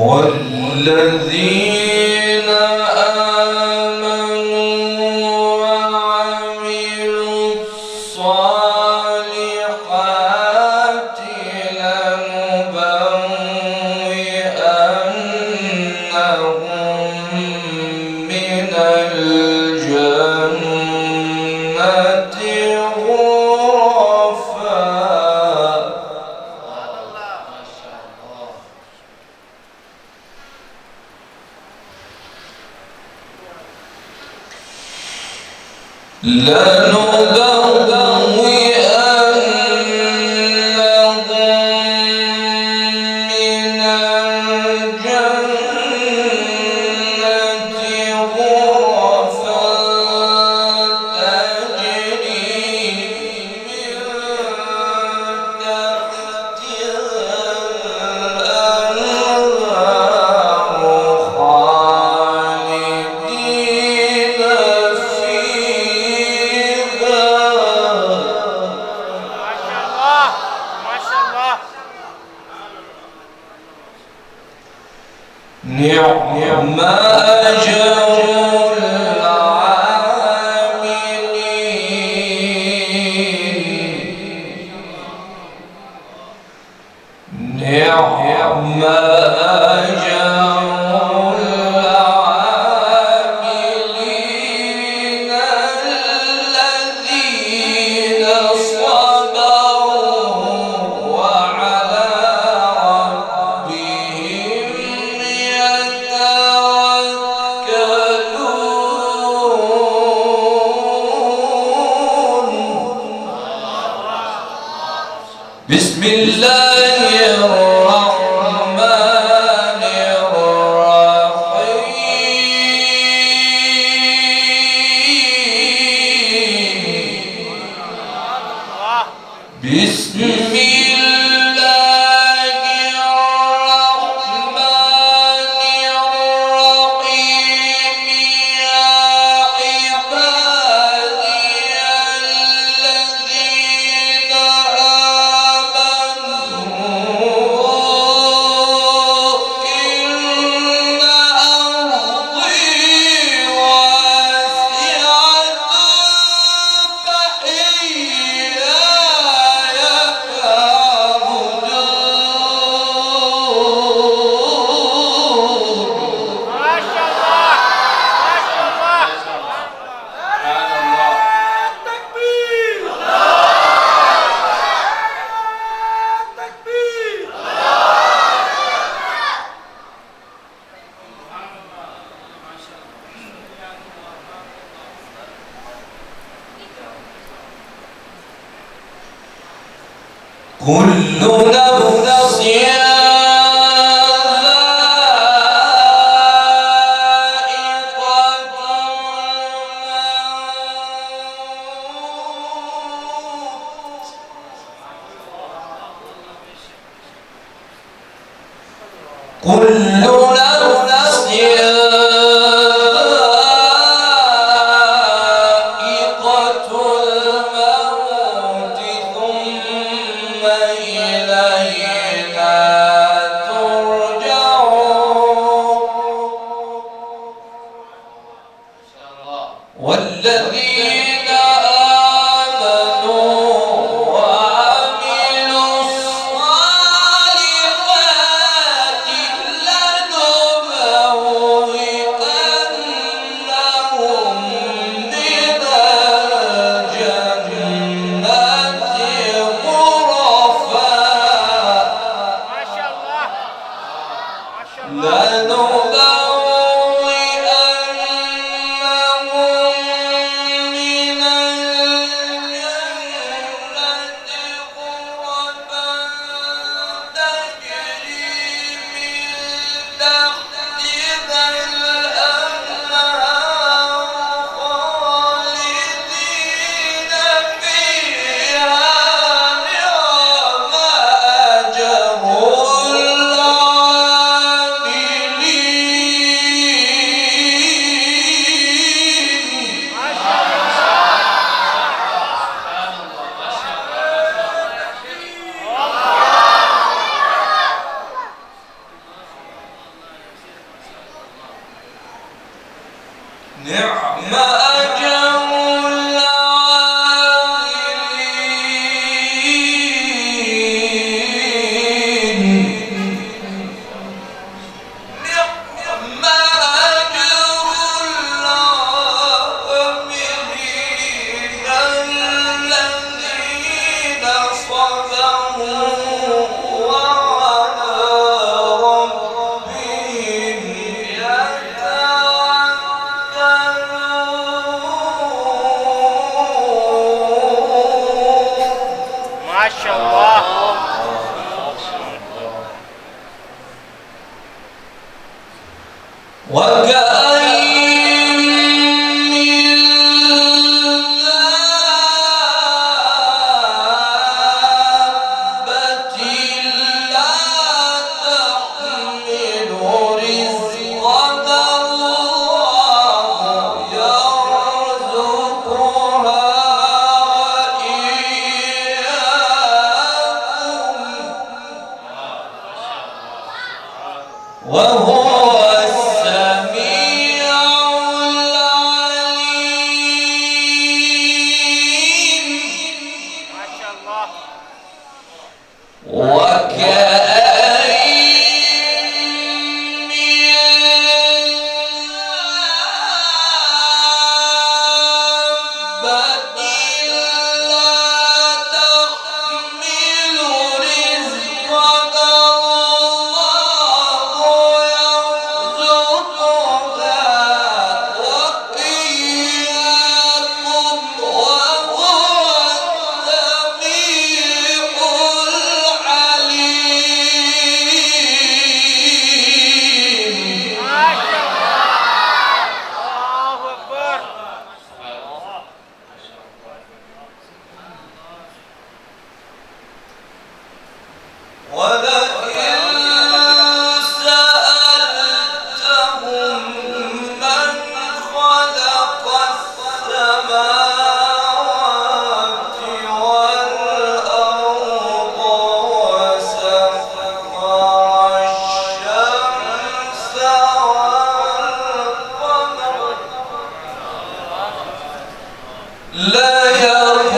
والذين آمنوا وعملوا الصالحات لنبوئنهم من الجنة نعم أجر العاملين نعم أجر العاملين الذين صبروا وعلى ربهم بسم الله الرحمن الرحيم بسم الله الرحمن الرحيم يا عبادي الذين كل نفس والذين آمنوا وعملوا الصالحات لنبوئنهم من الجنة غرفا ما شاء الله لنبوئنهم من نعم أجر ما شاء الله. وكأين من دابة لا تحمل رزقها الله يرزقها وإياكم وهو السميع العليم. ما شاء الله. وكأين من دابة لا تحمل رزقها الله يرزقها وإياكم وهو السميع العليم. ما شاء الله. الله أكبر. ولئن سألتهم من خلق السماوات والأرض وسخر الشمس والقمر ليقولن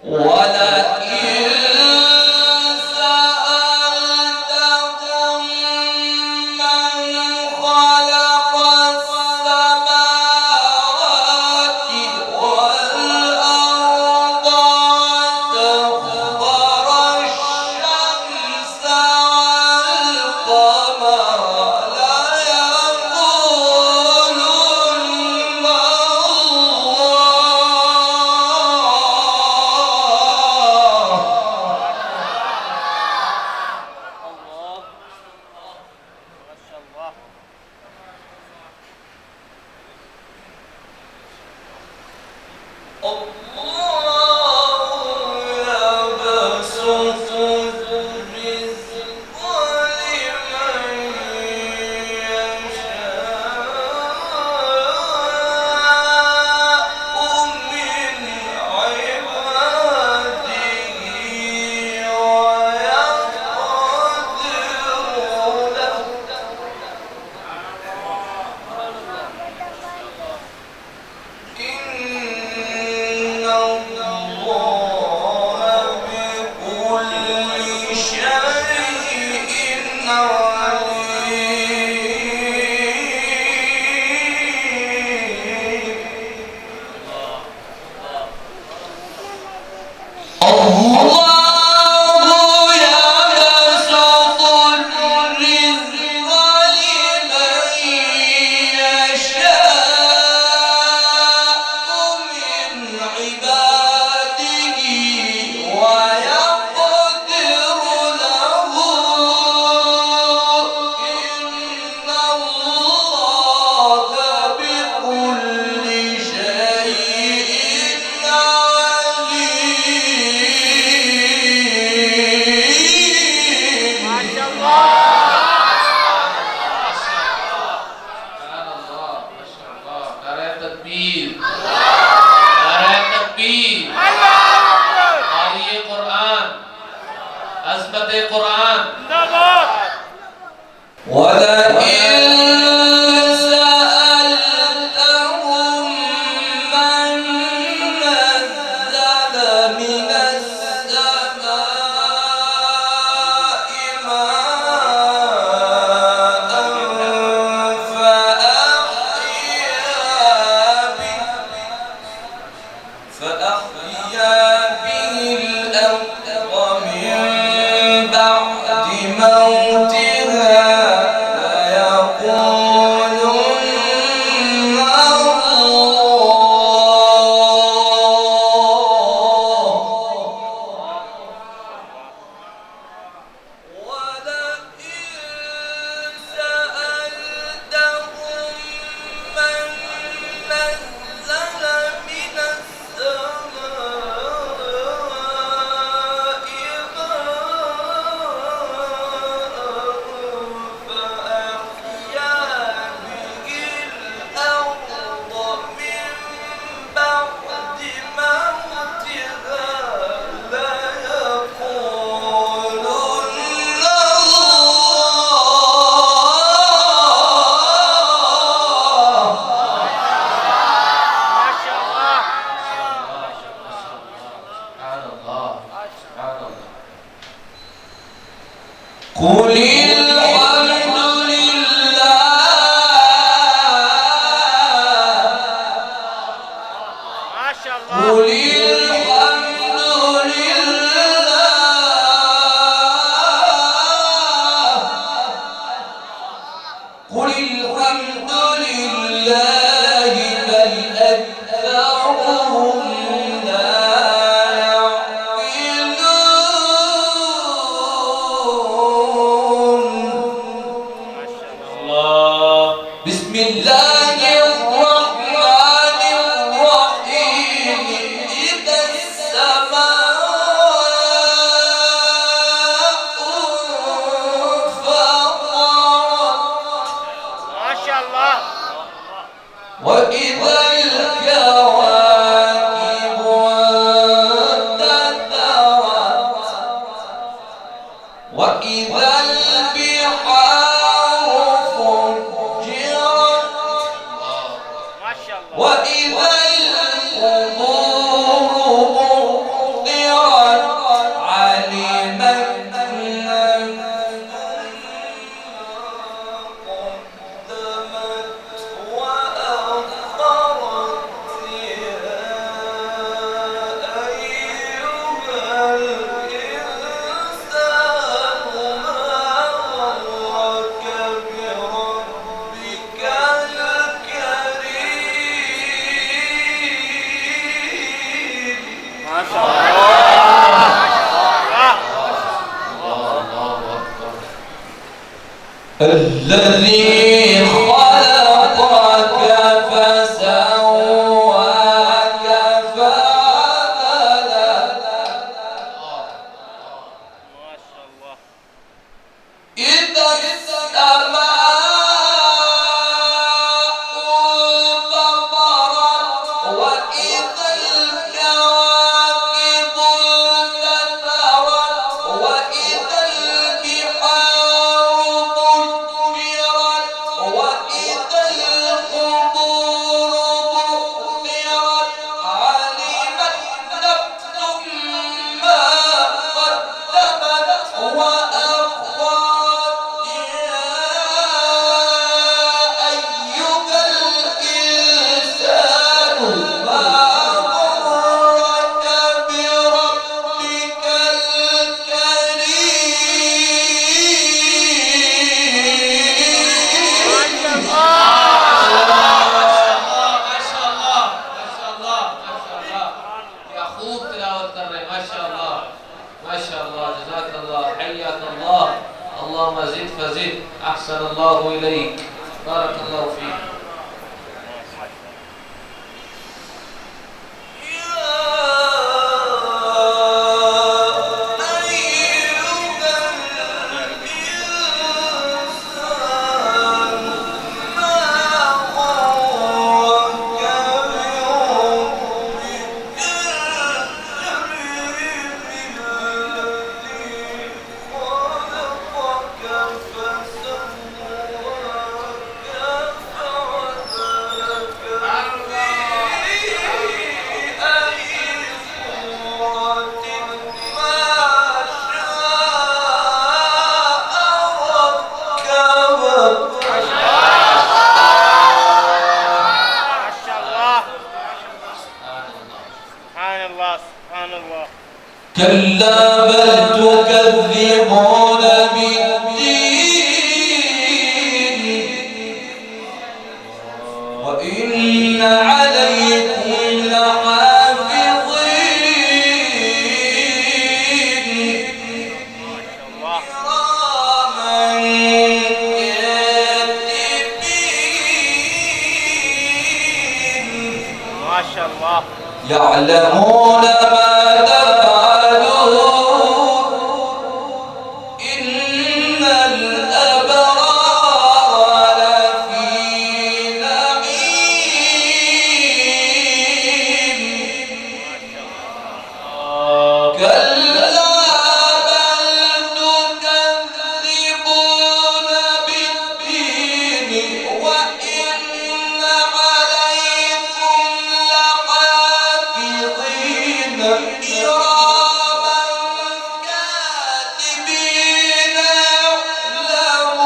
ولئن سألتهم من خلق السماوات والأرض وسخر الشمس والقمر ليقولن الله. ما شاء الله. يبسط الرزق لمن يشاء من عباده ويقدر له إن الله بكل شيء عليم. الله يبسط الرزق لمن يشاء من عباده فأحيا به الأرض من بعد موتها ليقولن قل الحمد لله ما شاء الله. قل الحمد لله قل الحمد لله بل أكثرهم لا بسم الله الرحمن الرحيم إذا السماء انفطرت ما شاء الله. وإذا الكواكب انتثرت وإذا البحار فجرت ما شاء الله. وإذا القبور بعثرت علمت نفس ما قدمت وأخرت يا أيها الإنسان ما غرك بربك الكريم ما شاء الله. الذي خلقك فسواك فعدلك ما شاء الله. إذا السماء انفطرت وإذا الكواكب انتثرت وإذا البحار فجرت وإذا القبور بعثرت علمت نفس ما قدمت وأخرت يا أيها الإنسان ما غرك بربك الكريم ما شاء الله ما شاء الله ما شاء الله يا خوب تلاوة कर रहे ما شاء الله ما شاء الله جزاك الله حياك الله اللهم زد فزد أحسن الله إليك بارك الله فيك خلقك فسواك سبحان الله سبحان الله. كلا بل تكذبون بالدين وإن عليكم لحافظين الله كراما كاتبين ما شاء الله. يعلمون ما تفعلون إن الأبرار لفي نعيم كلا بل تكذبون بالدين وإن عليكم لحافظين كراما كاتبين يعلمون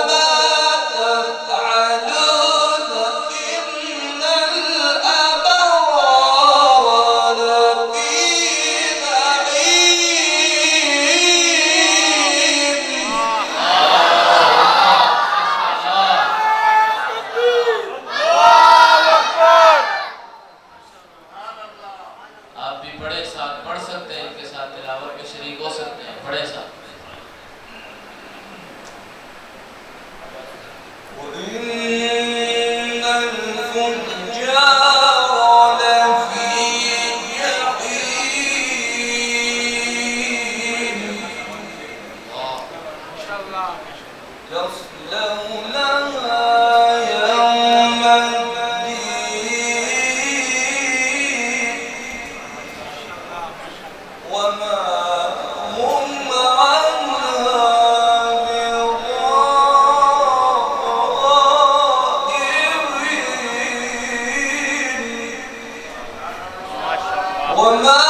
ما تفعلون إن الأبرار لفي نعيم الله أكبر. आप भी बड़े साथ पढ़ सकते हैं, इनके साथ तिलावत में शरीक हो सकते हैं, बड़े साथ। وإن الفجار لفي جحيم يصلونها يوم الدين وما هم عنها بغائبين ما شاء الله. وما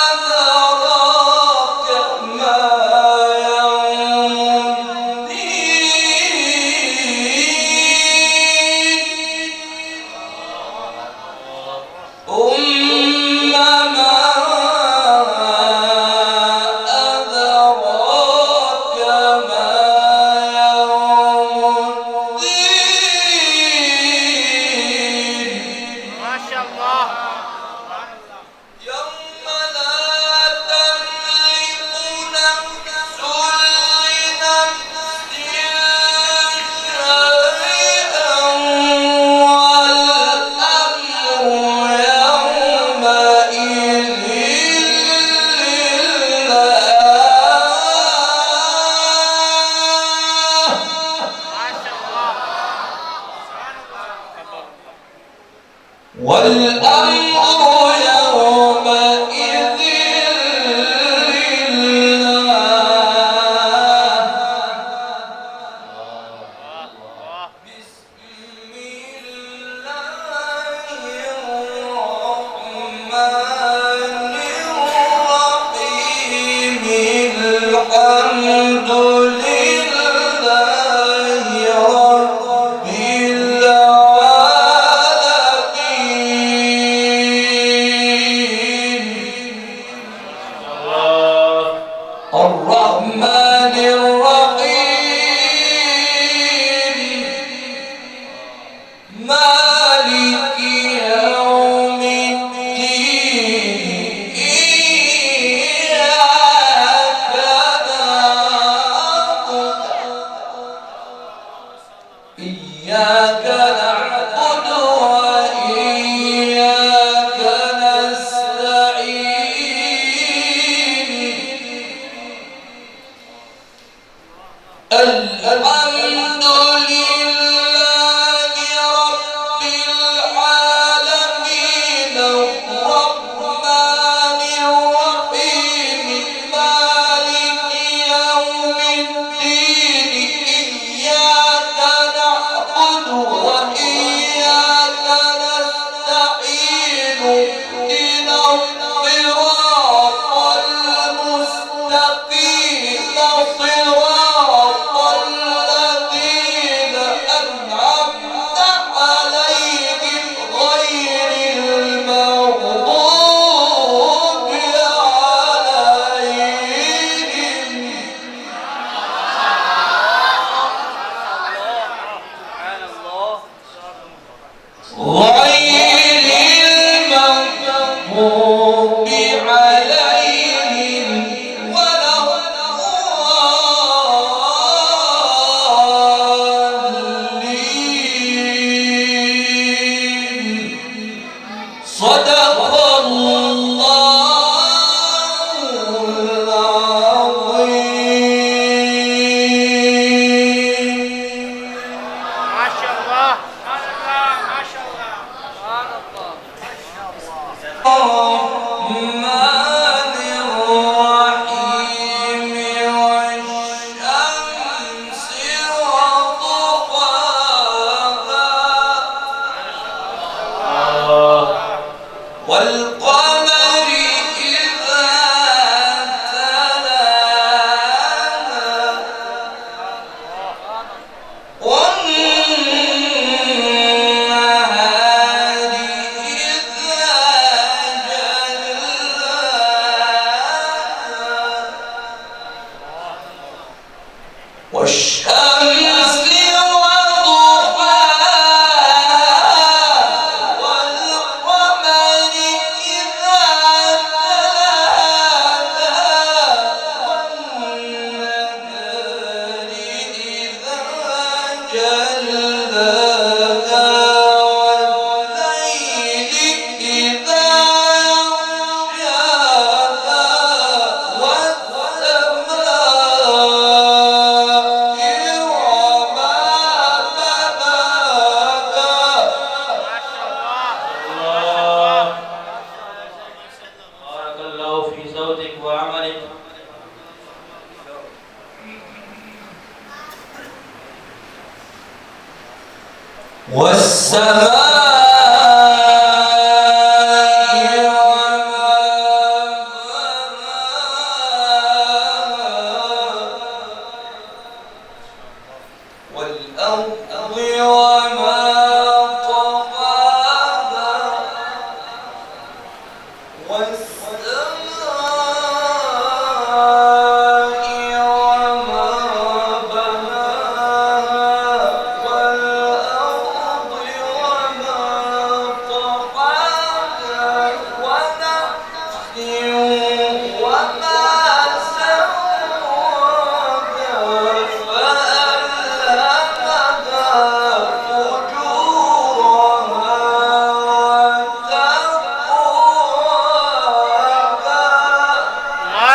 أدراك ما يوم الدين ثم ما أدراك ما يوم الدين ما شاء الله. يوم لا تملك نفس لنفس شيئا والأمر يومئذ لله ما شاء الله. والأمر يومئذ لله بسم الله الرحمن الرحيم الحمد لله رب العالمين الرحمن الرحيم مالك يوم الدين إياك نعبد وإياك نستعين الحمد لله رب العالمين الرحمن الرحيم مالك يوم الدين إياك نعبد وإياك نستعين اهدنا الصراط المستقيم صراط الذين أنعمت عليهم غير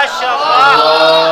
ما شاء الله.